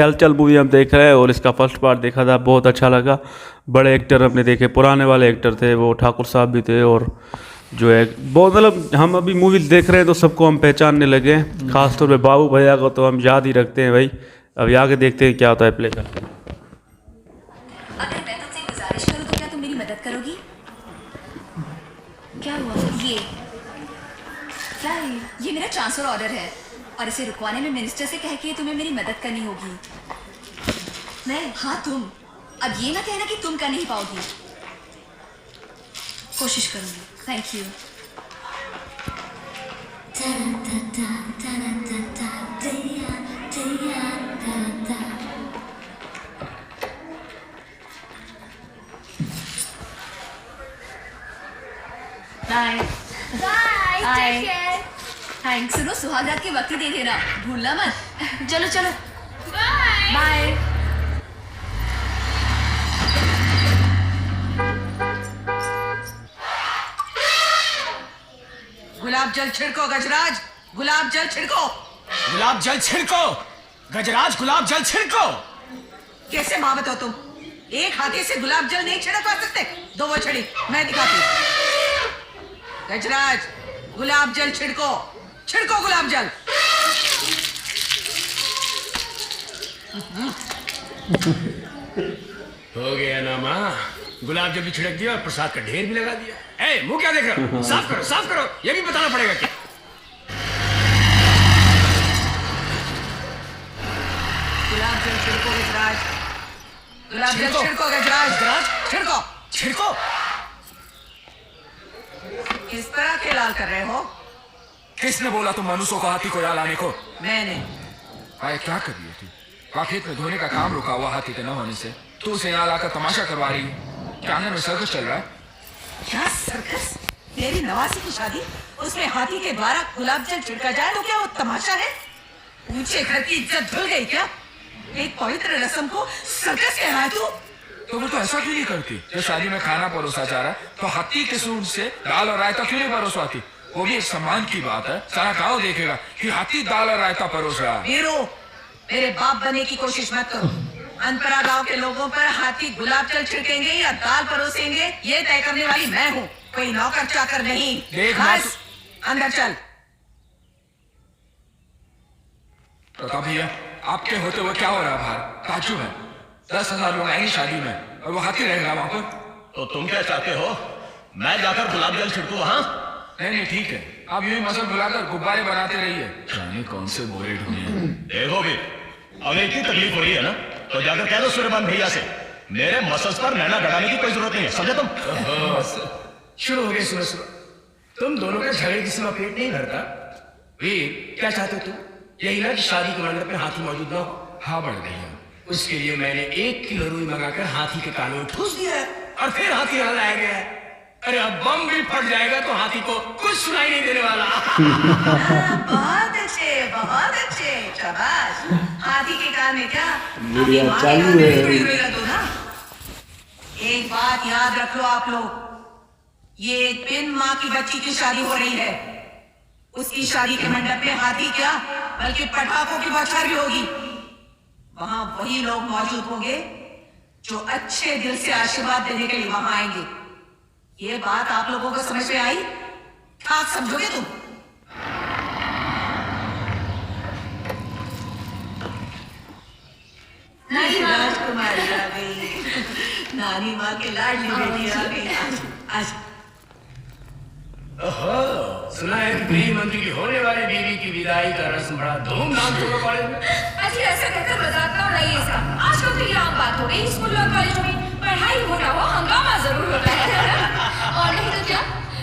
हलचल मूवी हम देख रहे हैं और इसका फर्स्ट पार्ट देखा था, बहुत अच्छा लगा। बड़े एक्टर हमने देखे, पुराने वाले एक्टर थे, वो ठाकुर साहब भी थे और जो है बहुत मतलब हम अभी मूवी देख रहे हैं तो सबको हम पहचानने लगे हैं। खासतौर पे बाबू भैया को तो हम याद ही रखते हैं भाई। अभी आगे देखते हैं क्या होता है प्ले का। अगर मैं तुमसे गुजारिश करूं तो क्या तुम मेरी मदद करोगी? क्या हुआ? क्या है? ये मेरा ट्रांसफर ऑर्डर है और इसे रुकवाने में मिनिस्टर से कह के तुम्हें मेरी मदद करनी होगी। मैं? हाँ तुम। अब ये ना कहना कि तुम कर नहीं पाओगी। कोशिश करूंगी। Thank you. Bye bye, take care. Thanks. सुनो, सुहागरात के वक्त ही दे देना, भूलना मत। चलो चलो, बाय बाय। गुलाब जल छिड़को गजराज, गुलाब जल छिड़को। गुलाब जल छिड़को गजराज, गुलाब जल छिड़को। कैसे मावत हो तुम? एक हाथी से गुलाब जल नहीं छिड़क पा सकते? दो वो छिड़ी, मैं दिखाती हूं। गजराज, गुलाब जल छिड़को, छिड़को गुलाब जल। हो गया ना माँ, गुलाब जल भी छिड़क दिया और प्रसाद का ढेर भी लगा दिया। ए, मुंह क्या देख रहे हो? साफ करो, साफ करो, ये भी बताना पड़ेगा क्या? गुलाब जल छिड़को गजराज, गुलाब जल छिड़को। छिड़को गजराज, गजराज, छिड़को। छिड़को। किस तरह के लाल कर रहे हो? किसने बोला तुम मनुष्यों को हाथी को यहाँ लाने को? मैंने। अरे क्या कर रही है तू? खेत में धोने का काम रुका हुआ हाथी के न होने से तू उसे यहाँ लाकर तमाशा करवा रही है। क्या आंगन में सर्कस चल रहा है? क्या सर्कस? मेरी नवासी की शादी, उसमें हाथी के द्वारा गुलाब जल छिड़का जाए तो क्या वो तमाशा है? ऊंचे घर की इज्जत धुल गई क्या? एक पवित्र रस्म को सर्कस कह रहा है तू? तो वो तो ऐसा क्यों नहीं करती? जब शादी में खाना परोसा जा रहा है तो हाथी के सूंड से दाल और रायता क्यों नहीं परोसवाती? वो भी एक सम्मान की बात है। सारा गांव देखेगा कि हाथी दाल और रायता परोस रहा है। वीरू, मेरे बाप बनने की कोशिश मत करो। अनपरा गांव के लोगों पर हाथी गुलाब जल छिड़केंगे या दाल परोसेंगे, ये तय करने वाली मैं हूँ, कोई नौकर चाकर नहीं। देख बस, अंदर चल। प्रताप भैया, आपके होते हुए क्या हो रहा है बाहर? ताज्जुब है। 10,000 लोग आएंगे शादी में और वो हाथी रहेगा वहां पर। तो तुम क्या चाहते हो? मैं जाकर गुलाब जल छिड़कू वहां? नहीं ठीक है, आप यूं ही मसल बुलाकर गुब्बारे बनाते रहिए। जाने कौन से बोरे ढूंढे हैं। देखो भी, अब इतनी तकलीफ हो रही है ना, तो जाकर कह दो सूर्यमान भैया से मेरे मसल्स पर नैना गड़ाने की कोई जरूरत नहीं है, समझे तुम? शुरू हो गए सुनो। तुम दोनों के झगड़े किसी में पेट नहीं भरता। वीर, क्या चाहते हो तुम? यही ना कि शादी के मंडप में हाथी मौजूद ना हो? हाँ बड़ भैया, उसके लिए मैंने 1 किलो रुई मंगाकर हाथी के कानों में ठूस दिया है और फिर हाथी यहाँ लाया गया है। अरे अब बम भी फट जाएगा तो हाथी को कुछ सुनाई नहीं देने वाला। बहुत अच्छे, शाबाश। हाथी के कान में क्या? मीडिया अभी माँ के चालू कान में है। भी तो हीरो लगा दो ना। एक बात याद रख लो आप लोग, ये बिन माँ की बच्ची की शादी हो रही है। उसकी शादी के मंडप में हाथी क्या, बल्कि पटाखों की बौछार भी होगी। वहां वही लोग मौजूद होंगे जो अच्छे दिल से आशीर्वाद देने के लिए वहां आएंगे। ये बात आप लोगों को समझ में आई? ठाक समझोगे तुम? नानी राजकुमारी आ गई, नानी माँ के लाडली बेटी आ गई। आज सुना है कि गृह मंत्री की होने वाली बीवी की विदाई का रस्म बड़ा धूमधाम से होगा कॉलेज में। अजी ऐसा कहकर मजाक ना उड़ाइए इसका। आजकल तो ये आम बात हो गई, स्कूल और कॉलेज में पढ़ाई हो ना हो, हंगामा जरूर होता है। और नहीं तो क्या,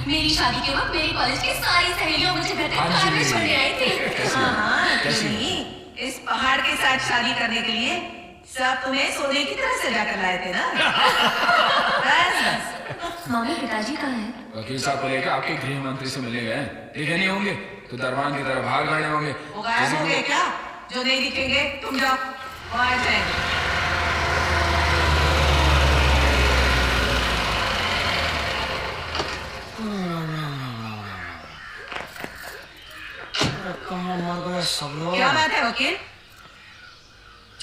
मेरी शादी के वक्त मेरी कॉलेज की सारी सहेलियां मुझे घर के कार में छोड़ने आई थी। हाँ, नहीं, इस पहाड़ के साथ शादी करने के लिए सब तुम्हें सोने की तरह सजा कर लाए थे ना। बस। मम्मी पिताजी कहाँ हैं? वकील साहब को लेकर आपके गृह मंत्री से मिले गए। दिखे नहीं होंगे तो दरबान की तरफ भाग गए होंगे। वो गायब हो गए क्या? जो नहीं दिखेंगे तुम जाओ, वो आ जाएंगे। मर गए सब लोग। क्या बात है वकील?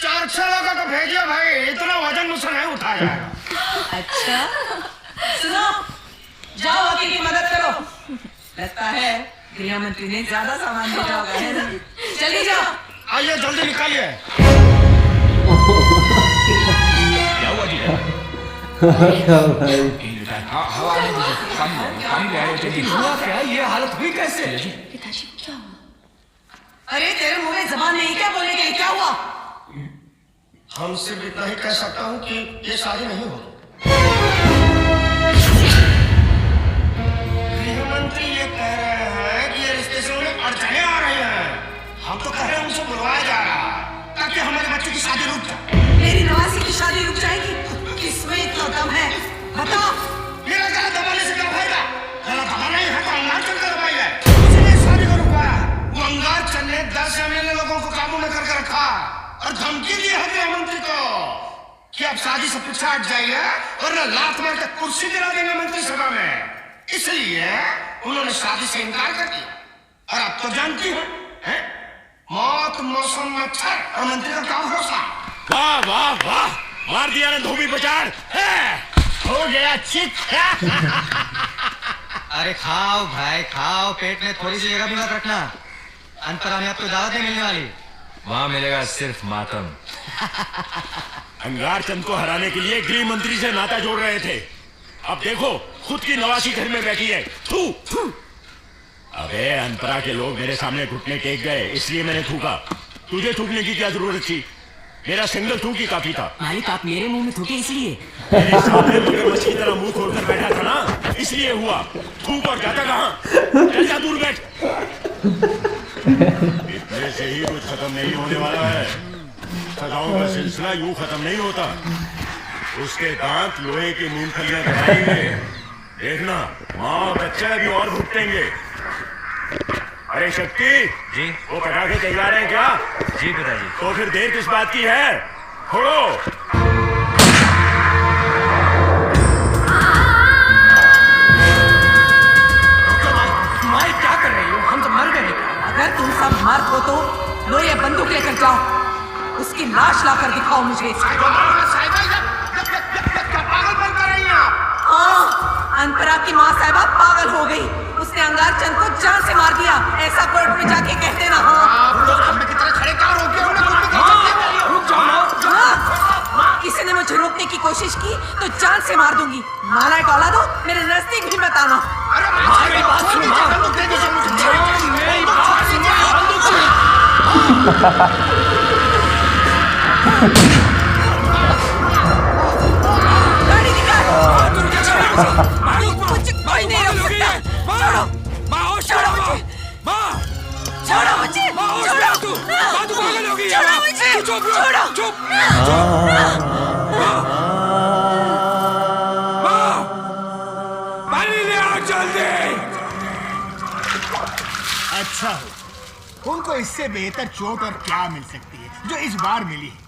4-6 लोगों को भेजिए भाई, इतना वजन मुझसे नहीं उठाया जाएगा। अच्छा सुनो, जाओ वकील की मदद करो। लगता है गृह मंत्री ने ज्यादा सामान भेजा होगा, है ना? जल्दी जाओ। आइए जल्दी निकालिए। क्या हुआ जी? हवा नहीं दीजिए, पानी ले आइए जल्दी। हुआ क्या? ये हालत हुई कैसे? पिताजी को क्या हुआ? अरे तेरे मुंह में जबान नहीं क्या बोलने के लिए? क्या हुआ? हम सिर्फ इतना ही कह सकता हूँ कि ये शादी नहीं होगी। गृह मंत्री ये कह रहे हैं कि ये रिश्ते से उन्हें अड़चने आ रही हैं। हम तो कह रहे हैं उनसे बुलवाया जा रहा है ताकि हमारे बच्चे की शादी रुक जाए। मेरी नवासी की शादी रुक जाएगी? किसमें इतना दम है? बता। मेरा गला दबाने से क्या फायदा? गला दबाना ही है तो अंगार चल कर दबाई है। उसने शादी को रुकवाया। वो अंगार चल ने 10 MLA लोगों को काबू में करके रखा और धमकी दी है गृह मंत्री को कि आप शादी से पीछे हट जाइए वरना लात मार के कुर्सी गिरा देंगे मंत्रिसभा में। इसलिए उन्होंने शादी से इनकार कर दिया। और आप तो जानती हैं, मौत मौसम मच्छर और मंत्री का क्या भरोसा। वाह वाह वाह, मार दिया ना धोबी पचाड़, हो गया चित। अरे खाओ भाई खाओ, पेट में थोड़ी सी जगह भी मत रखना। अंतरा में आपको दावत नहीं मिलने वाली, वहां मिलेगा सिर्फ मातम। अंगार चंद को हराने के लिए गृह मंत्री से नाता जोड़ रहे थे, अब देखो खुद की नवासी घर में बैठी है। थू थू। अबे अनपरा के लोग मेरे सामने घुटने टेक गए इसलिए मैंने थूका। तुझे थूकने की क्या जरूरत थी? मेरा सिंगल थूक ही काफी था। मालिक आप मेरे मुंह में थूके इसलिए? मेरे सामने मगरमच्छ की तरह मुंह खोलकर बैठा था ना, इसलिए हुआ। थूक और जाता कहाँ? चल जा दूर बैठ। इतने से ही कुछ खत्म नहीं होने वाला है। सजाओं का सिलसिला यूं खत्म नहीं होता। उसके दांत लोहे की मूंगफलियां दबाएंगे, देखना माँ और बच्चे भी और भुगतेंगे। अरे शक्ति जी वो पटाखे तैयार हैं क्या? जी पिताजी। तो फिर देर किस बात की है? फोड़ो। माई क्या कर रही हो? हम तो मर गए। अगर तुम सब मर्द हो तो लो ये बंदूक लेकर जाओ, उसकी लाश लाकर दिखाओ मुझे। पागल बन कर रही हैं आप। हाँ, अनपरा की माँ साहिबा पागल हो गई। उसने अंगार चंद को जान से मार दिया, ऐसा कोर्ट में जाके कहते ना। आप लोग खंबे की तरह खड़े क्या रोक के रुक जाओ। हाँ, किसी ने मुझे रोकने की कोशिश की तो जान से मार दूंगी। नालायक औलादो, मेरे नजदीक भी मत आना। मेरी बात सुनो। मेरी बात गाड़ी निकाल। मुझे कोई नहीं रोक सकता। छोड़ो मुझे। छोड़ो मुझे। छोड़ो मुझे। अच्छा हो, उनको इससे बेहतर चोट और क्या मिल सकती है जो इस बार मिली है।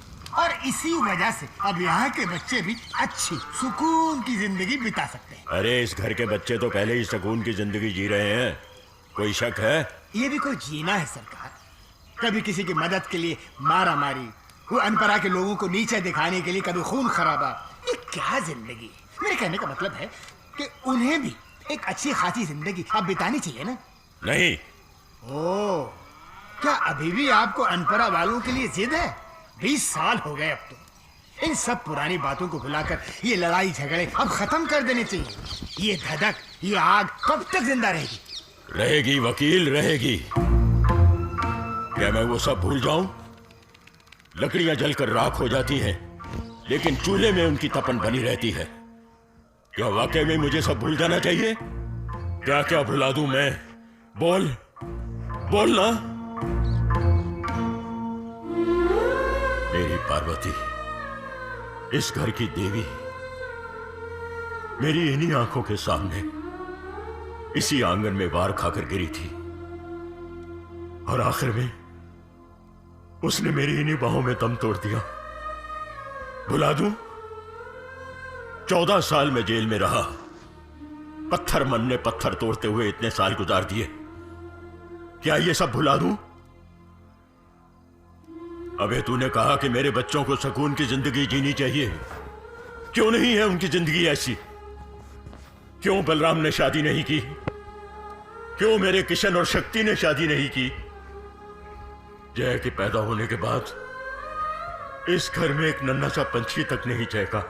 और इसी वजह से अब यहाँ के बच्चे भी अच्छी सुकून की जिंदगी बिता सकते हैं। अरे इस घर के बच्चे तो पहले ही सुकून की जिंदगी जी रहे हैं, कोई शक है? ये भी कोई जीना है सरकार। कभी किसी की मदद के लिए मारा मारी, वो अनपरा के लोगों को नीचे दिखाने के लिए कभी खून खराबा। ये क्या जिंदगी? मेरे कहने का मतलब है कि उन्हें भी एक अच्छी खासी जिंदगी अब बितानी चाहिए ना। नहीं। ओ, क्या अभी भी आपको अनपरा वालों के लिए जिद है? 20 साल हो गए अब तो। इन सब पुरानी बातों को भुलाकर ये लड़ाई झगड़े अब खत्म कर देने चाहिए। ये धधक, ये आग कब तक जिंदा रहेगी? रहेगी वकील, रहेगी। क्या मैं वो सब भूल जाऊं? लकड़ियां जलकर राख हो जाती हैं, लेकिन चूल्हे में उनकी तपन बनी रहती है। क्या वाकई में मुझे सब भूल जाना चाहिए? क्या क्या भुला दूं मैं? बोल बोलना। मेरी पार्वती, इस घर की देवी, मेरी इन्हीं आंखों के सामने इसी आंगन में वार खाकर गिरी थी और आखिर में उसने मेरी इन्हीं बाहों में दम तोड़ दिया। भुला दूं? 14 साल में जेल में रहा, पत्थर मन ने पत्थर तोड़ते हुए इतने साल गुजार दिए। क्या ये सब भुला दूं? अबे तूने कहा कि मेरे बच्चों को सुकून की जिंदगी जीनी चाहिए, क्यों नहीं है उनकी जिंदगी ऐसी? क्यों बलराम ने शादी नहीं की? क्यों मेरे किशन और शक्ति ने शादी नहीं की? जय के पैदा होने के बाद इस घर में एक नन्हा सा पंछी तक नहीं चहका।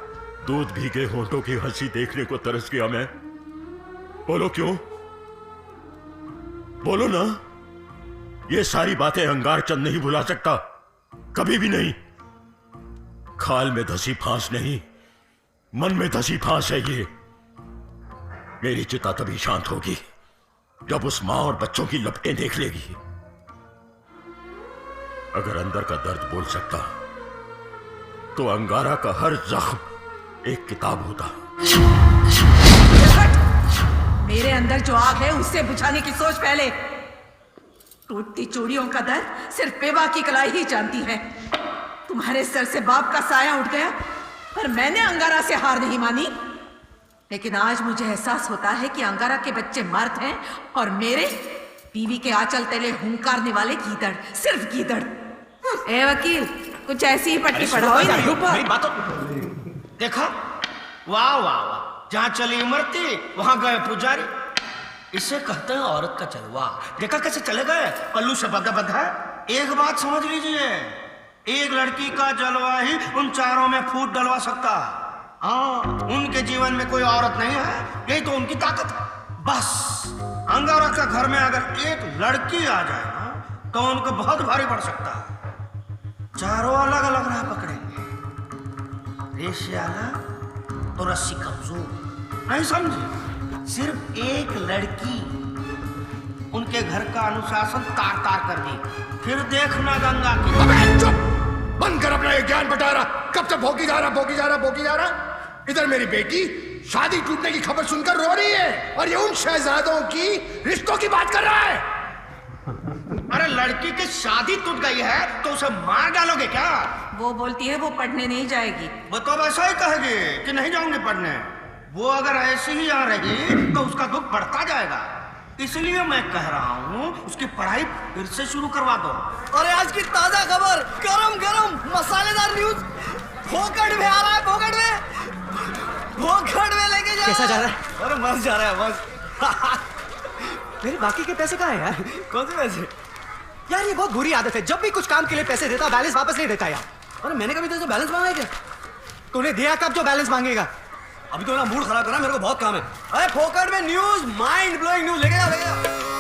दूध भीगे होंठों की हंसी देखने को तरस गया मैं। बोलो क्यों? बोलो ना। ये सारी बातें अंगार चंद नहीं भुला सकता, कभी भी नहीं। खाल में धसी फांस नहीं, मन में धसी फांस है ये। मेरी चिता तभी शांत होगी जब उस मां और बच्चों की लपटें देख लेगी। अगर अंदर का दर्द बोल सकता तो अंगारा का हर जख्म एक किताब होता। मेरे अंदर जो आग है उससे बुझाने की सोच पहले। टूटती चूड़ियों का दर्द सिर्फ बेवा की कलाई ही जानती है। तुम्हारे सर से बाप का साया उठ गया, पर मैंने अंगारा से हार नहीं मानी। लेकिन आज मुझे एहसास होता है कि अंगारा के बच्चे मर्द हैं और मेरे बीवी के आंचल तले हुंकारने वाले गीदड़, सिर्फ गीदड़। ए वकील, कुछ ऐसी ही पट्टी पढ़ाओ। मेरी बात देखा, वाह वाह वाह, जहां चली इमरती वहां गए पुजारी। इसे कहते हैं औरत का जलवा। देखा कैसे चले गए, पल्लू से बंधा बंधा। एक बात समझ लीजिए, एक लड़की का जलवा ही उन चारों में फूट डलवा सकता। हाँ, उनके जीवन में कोई औरत नहीं है, यही तो उनकी ताकत है। बस अंगारा का घर में अगर एक लड़की आ जाए ना, तो उनको बहुत भारी पड़ सकता है। चारों अलग अलग राह पकड़ेंगे। रेशियाला तो रस्सी कमजोर, नहीं समझे? सिर्फ एक लड़की उनके घर का अनुशासन तार तार कर दी। फिर देखना गंगा की। अबे चुप, बंद कर अपना ये ज्ञान बटारा। कब से भौंकी जा रहा। इधर मेरी बेटी शादी टूटने की खबर सुनकर रो रही है और ये उन शहजादों की रिश्तों की बात कर रहा है। अरे लड़की की शादी टूट गई है तो उसे मार डालोगे क्या? वो बोलती है वो पढ़ने नहीं जाएगी। वो तो वैसा ही कहेगी कि नहीं जाऊंगी पढ़ने। वो अगर ऐसी ही यहाँ रही तो उसका दुख बढ़ता जाएगा। इसलिए मैं कह रहा हूँ उसकी पढ़ाई फिर से शुरू करवा दो। अरे आज की ताजा खबर, गरम गरम मसालेदार न्यूज। भोगड़ में आ रहा है, भोगड़ में लेके जा। कैसा जा रहा है? अरे मस्त जा रहा है, मस्त। मेरे बाकी के पैसे कहाँ हैं यार? कौन से पैसे? यार ये बहुत बुरी आदत है, जब भी कुछ काम के लिए पैसे देता बैलेंस वापस नहीं देता यार। अरे मैंने कभी तुझसे बैलेंस मांगा है क्या? तूने दिया कब जो बैलेंस मांगेगा? अभी तो ना मूड खराब करा, मेरे को बहुत काम है। अरे फोकट में न्यूज, माइंड ब्लोइंग न्यूज लेके जा।